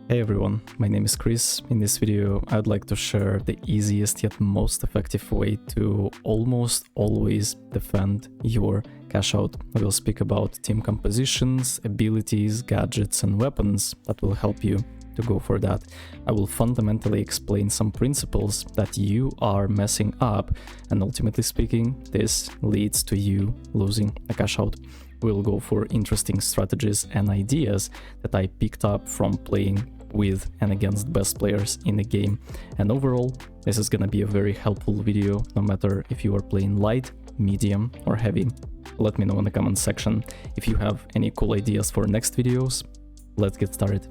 Hey everyone, my name is Chris. In this video, I'd like to share the easiest yet most effective way to almost always defend your cash out. I will speak about team compositions, abilities, gadgets, and weapons that will help you to go for that. I will fundamentally explain some principles that you are messing up, and ultimately speaking, this leads to you losing a cash out. We'll go for interesting strategies and ideas that I picked up from playing with and against best players in the game. And overall, this is gonna be a very helpful video, no matter if you are playing light, medium, or heavy. Let me know in the comment section if you have any cool ideas for next videos. Let's get started.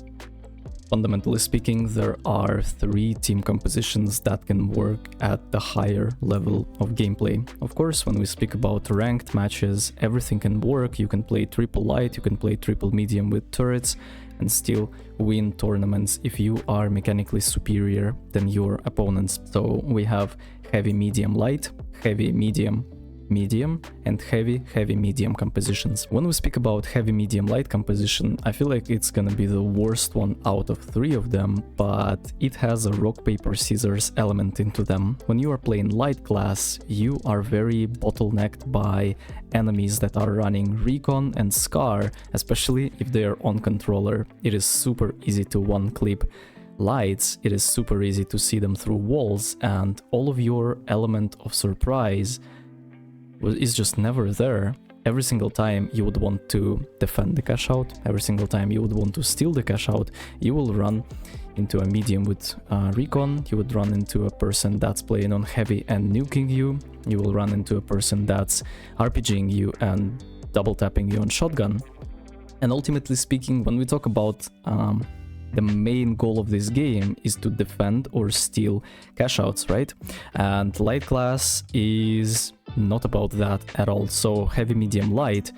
Fundamentally speaking, there are 3 team compositions that can work at the higher level of gameplay. Of course, when we speak about ranked matches, everything can work. You can play triple light, you can play triple medium with turrets, and still win tournaments if you are mechanically superior than your opponents. So we have heavy medium light, heavy medium medium, and heavy medium compositions. When we speak about heavy medium light composition, I feel like it's gonna be the worst one out of 3 of them, but it has a rock paper scissors element into them. When you are playing light class, you are very bottlenecked by enemies that are running recon and scar, especially if they are on controller. It is super easy to one clip lights, it is super easy to see them through walls, and all of your element of surprise is just never there. Every single time you would want to defend the cash out, every single time you would want to steal the cash out, you will run into a medium with recon, you would run into a person that's playing on heavy and nuking you, you will run into a person that's RPGing you and double tapping you on shotgun. And ultimately speaking, when we talk about the main goal of this game is to defend or steal cash outs, right? And light class is not about that at all. So heavy medium light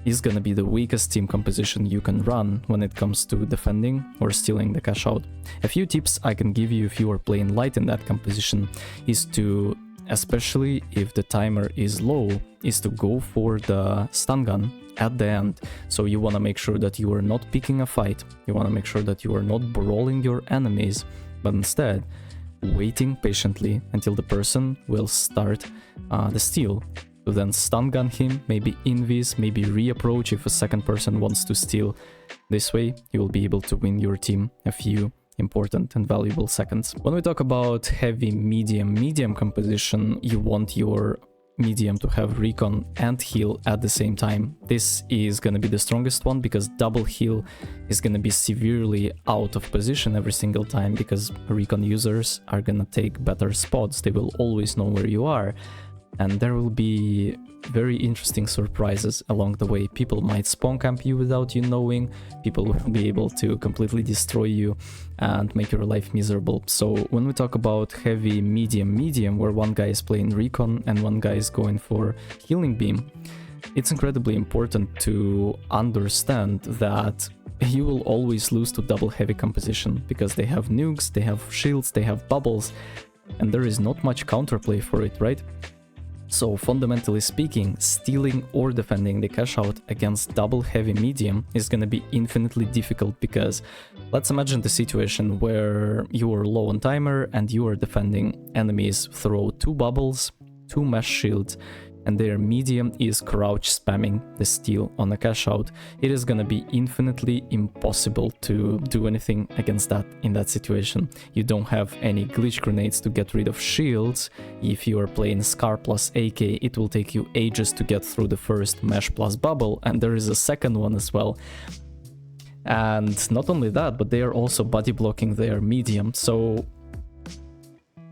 is gonna be the weakest team composition you can run when it comes to defending or stealing the cash out. A few tips I can give you if you are playing light in that composition is to, especially if the timer is low, is to go for the stun gun at the end. So you want to make sure that you are not picking a fight, you want to make sure that you are not brawling your enemies, but instead waiting patiently until the person will start the steal, to then stun gun him, maybe invis, maybe re-approach if a second person wants to steal. This way you will be able to win your team a few important and valuable seconds. When we talk about heavy medium composition, you want your medium to have recon and heal at the same time. This is gonna be the strongest one because double heal is gonna be severely out of position every single time, because recon users are gonna take better spots. They will always know where you are, and there will be very interesting surprises along the way. People might spawn camp you without you knowing, people will be able to completely destroy you and make your life miserable. So when we talk about heavy medium, where one guy is playing recon and one guy is going for healing beam, it's incredibly important to understand that you will always lose to double heavy composition, because they have nukes, they have shields, they have bubbles, and there is not much counterplay for it, right? So fundamentally speaking, stealing or defending the cash out against double heavy medium is gonna be infinitely difficult, because let's imagine the situation where you are low on timer and you are defending enemies throw 2 bubbles, 2 mesh shields, and their medium is crouch spamming the steal on a cash out. It is gonna be infinitely impossible to do anything against that in that situation. You don't have any glitch grenades to get rid of shields. If you are playing Scar plus AK, it will take you ages to get through the first mesh plus bubble, and there is a second one as well. And not only that, but they are also body blocking their medium. So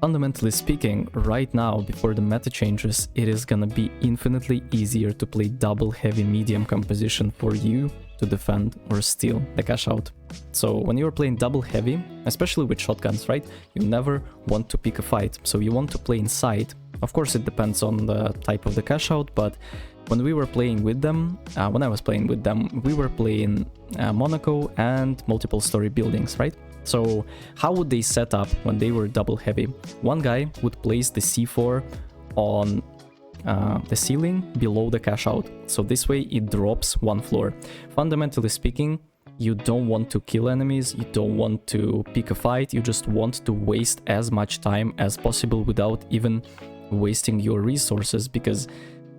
fundamentally speaking, right now, before the meta changes, it is gonna be infinitely easier to play double heavy medium composition for you to defend or steal the cash out. So when you're playing double heavy, especially with shotguns, right, you never want to pick a fight, so you want to play inside. Of course, it depends on the type of the cash out, but when we were playing with them, when I was playing with them, we were playing Monaco and multiple story buildings, right? So how would they set up when they were double heavy? One guy would place the C4 on the ceiling below the cash out, so this way it drops 1 floor. Fundamentally speaking, you don't want to kill enemies, you don't want to pick a fight, you just want to waste as much time as possible without even wasting your resources, because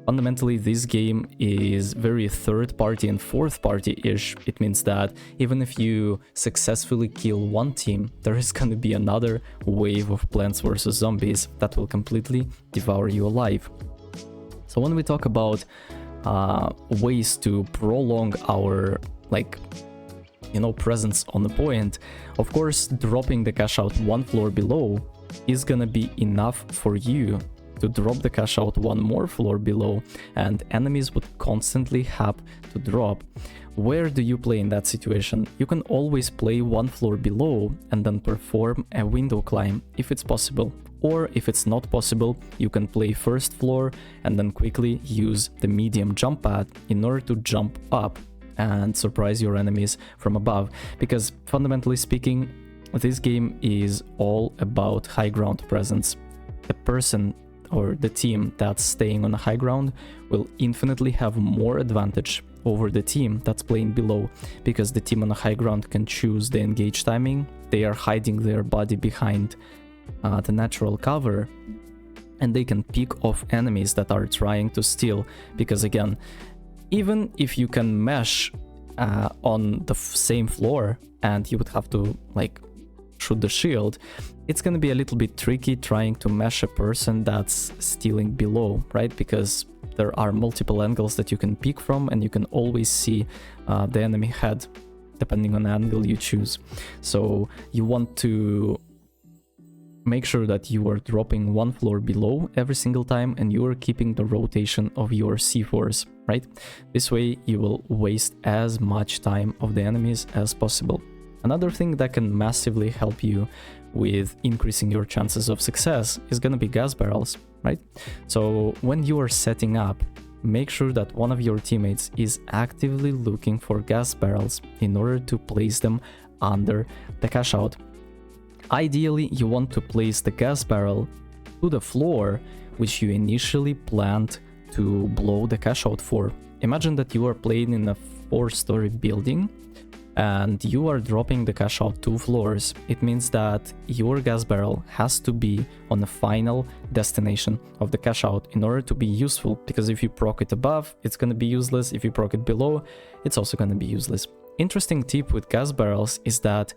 fundamentally this game is very third party and fourth party-ish. It means that even if you successfully kill one team, there is gonna be another wave of Plants vs Zombies that will completely devour you alive. So when we talk about ways to prolong our presence on the point, of course dropping the cash out one floor below is gonna be enough for you to drop the cash out one more floor below, and enemies would constantly have to drop. Where do you play in that situation? You can always play one floor below and then perform a window climb if it's possible. Or if it's not possible, you can play first floor and then quickly use the medium jump pad in order to jump up and surprise your enemies from above. Because fundamentally speaking, this game is all about high ground presence. The person or the team that's staying on the high ground will infinitely have more advantage over the team that's playing below, because the team on the high ground can choose the engage timing, they are hiding their body behind the natural cover, and they can pick off enemies that are trying to steal. Because again, even if you can mesh on the same floor and you would have to shoot the shield, it's gonna be a little bit tricky trying to mesh a person that's stealing below, right? Because there are multiple angles that you can pick from, and you can always see the enemy head depending on the angle you choose. So you want to make sure that you are dropping one floor below every single time, and you are keeping the rotation of your C4s, right? This way you will waste as much time of the enemies as possible. Another thing that can massively help you with increasing your chances of success is gonna be gas barrels, right? So when you are setting up, make sure that one of your teammates is actively looking for gas barrels in order to place them under the cash out. Ideally, you want to place the gas barrel to the floor which you initially planned to blow the cash out for. Imagine that you are playing in a 4-story building and you are dropping the cash out 2 floors. It means that your gas barrel has to be on the final destination of the cash out in order to be useful, because if you proc it above, it's going to be useless. If you proc it below, it's also going to be useless. Interesting tip with gas barrels is that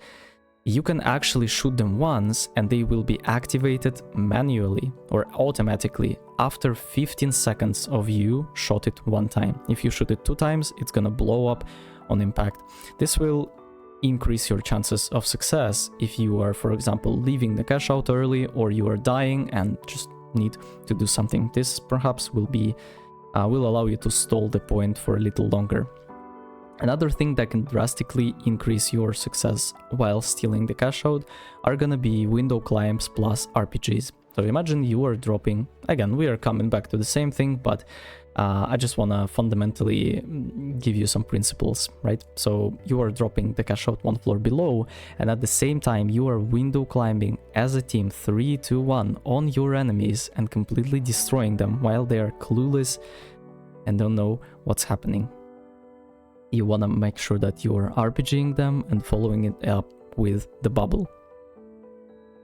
you can actually shoot them once and they will be activated manually or automatically after 15 seconds of you shot it one time. If you shoot it 2 times, it's gonna blow up on impact. This will increase your chances of success if you are, for example, leaving the cash out early, or you are dying and just need to do something. This perhaps will allow you to stall the point for a little longer. Another thing that can drastically increase your success while stealing the cash out are gonna be window climbs plus RPGs. So imagine you are dropping, again, we are coming back to the same thing, but I just wanna fundamentally give you some principles, right? So you are dropping the cash out 1 floor below, and at the same time you are window climbing as a team 3, 2, 1 on your enemies and completely destroying them while they are clueless and don't know what's happening. You want to make sure that you are RPGing them and following it up with the bubble.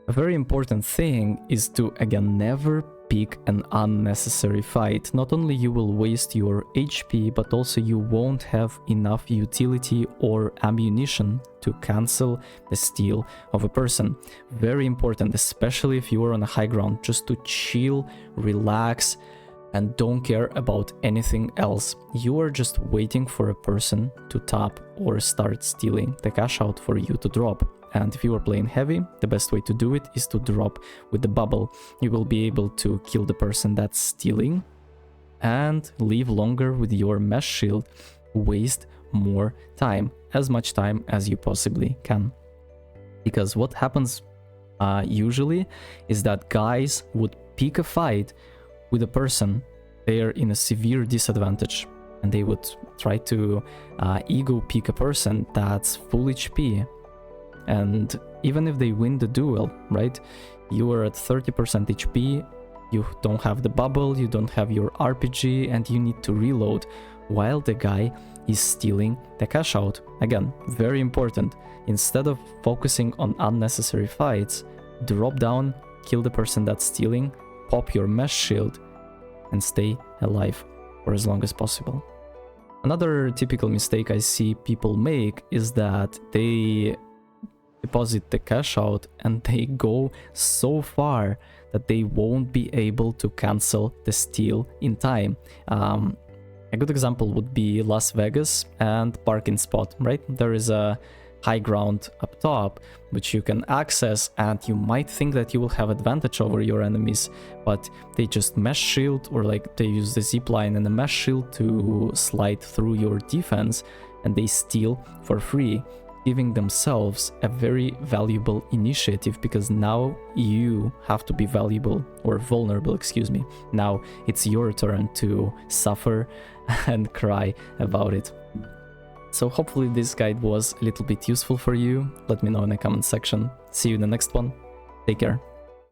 A very important thing is to, again, never pick an unnecessary fight. Not only you will waste your HP, but also you won't have enough utility or ammunition to cancel the steal of a person. Very important, especially if you are on a high ground, just to chill, relax, and don't care about anything else. You are just waiting for a person to tap or start stealing the cash out for you to drop. And if you are playing heavy, the best way to do it is to drop with the bubble. You will be able to kill the person that's stealing and live longer with your mesh shield, waste more time, as much time as you possibly can. Because what happens usually is that guys would pick a fight with a person they are in a severe disadvantage, and they would try to ego pick a person that's full HP. And even if they win the duel, right, you are at 30% HP, you don't have the bubble, you don't have your RPG, and you need to reload. while the guy is stealing the cash out. Again, very important. Instead of focusing on unnecessary fights, drop down, kill the person that's stealing, pop your mesh shield, and stay alive for as long as possible. Another typical mistake I see people make is that they deposit the cash out and they go so far that they won't be able to cancel the steal in time. A good example would be Las Vegas and parking spot, right? There is a high ground up top which you can access, and you might think that you will have advantage over your enemies, but they just mesh shield, or like they use the zip line and the mesh shield to slide through your defense, and they steal for free, giving themselves a very valuable initiative, because now you have to be valuable, or vulnerable, excuse me. Now it's your turn to suffer and cry about it. So hopefully this guide was a little bit useful for you. Let me know in the comment section. See you in the next one. Take care.